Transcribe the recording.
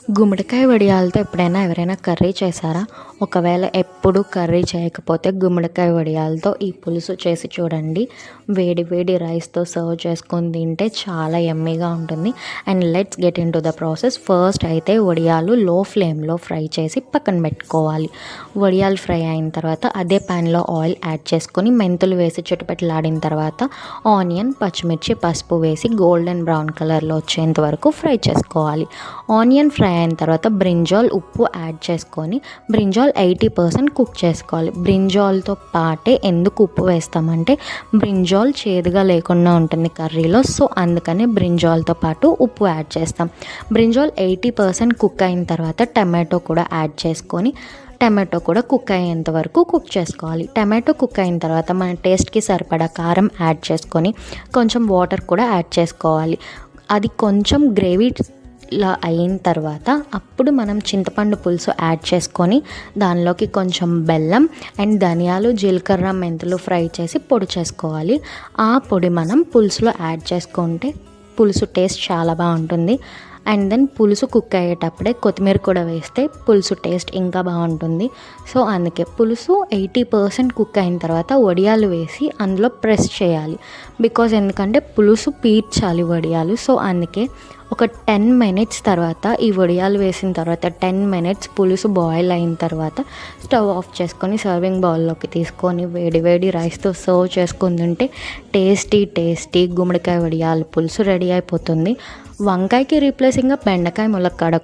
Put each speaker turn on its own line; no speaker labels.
గుమ్మడికాయ వడియాలతో ఎప్పుడైనా ఎవరైనా కర్రీ చేశారా? ఒకవేళ ఎప్పుడు కర్రీ చేయకపోతే గుమ్మడికాయ వడియాలతో ఈ పులుసు చేసి చూడండి. వేడి వేడి రైస్తో సర్వ్ చేసుకొని తింటే చాలా యమ్మీగా ఉంటుంది. And let's get in to the process. First అయితే వడియాలు లో ఫ్లేమ్లో ఫ్రై చేసి పక్కన పెట్టుకోవాలి. వడియాలు ఫ్రై అయిన తర్వాత అదే ప్యాన్లో ఆయిల్ యాడ్ చేసుకొని మెంతులు వేసి చుట్టుపెట్టలాడిన తర్వాత ఆనియన్, పచ్చిమిర్చి, పసుపు వేసి గోల్డెన్ బ్రౌన్ కలర్లో వచ్చేంత వరకు ఫ్రై చేసుకోవాలి. ఆనియన్ ఫ్రై అయిన తర్వాత బ్రింజాల్, ఉప్పు యాడ్ చేసుకొని బ్రింజాల్ 80% కుక్ చేసుకోవాలి. బ్రింజాల్తో పాటే ఎందుకు ఉప్పు వేస్తామంటే బ్రింజాల్ చేదుగా లేకుండా ఉంటుంది కర్రీలో. సో అందుకని బ్రింజాల్తో పాటు ఉప్పు యాడ్ చేస్తాం. బ్రింజాల్ 80% కుక్ అయిన తర్వాత టమాటో కూడా యాడ్ చేసుకొని టమాటో కూడా కుక్ అయ్యేంత వరకు కుక్ చేసుకోవాలి. టమాటో కుక్ అయిన తర్వాత మన టేస్ట్కి సరిపడా కారం యాడ్ చేసుకొని కొంచెం వాటర్ కూడా యాడ్ చేసుకోవాలి. అది కొంచెం గ్రేవీలా అయిన తర్వాత అప్పుడు మనం చింతపండు పులుసు యాడ్ చేసుకొని దానిలోకి కొంచెం బెల్లం అండ్ ధనియాలు, జీలకర్ర, మెంతులు ఫ్రై చేసి పొడి చేసుకోవాలి. ఆ పొడి మనం పులుసులో యాడ్ చేసుకుంటే పులుసు టేస్ట్ చాలా బాగుంటుంది. అండ్ దెన్ పులుసు కుక్ అయ్యేటప్పుడే కొత్తిమీర కూడా వేస్తే పులుసు టేస్ట్ ఇంకా బాగుంటుంది. సో అందుకే పులుసు 80% కుక్ అయిన తర్వాత వడియాలు వేసి అందులో ప్రెస్ చేయాలి. ఎందుకంటే పులుసు పీల్చాలి వడియాలు. సో అందుకే ఒక 10 minutes తర్వాత ఈ వడియాలు వేసిన తర్వాత 10 minutes పులుసు బాయిల్ అయిన తర్వాత స్టవ్ ఆఫ్ చేసుకొని సర్వింగ్ బౌల్లోకి తీసుకొని వేడి వేడి రైస్తో సర్వ్ చేసుకొని తింటే టేస్టీ గుమ్మడికాయ వడియాలు పులుసు రెడీ అయిపోతుంది. వంకాయకి రీప్లేసింగ్గా బెండకాయ ములక్కాడ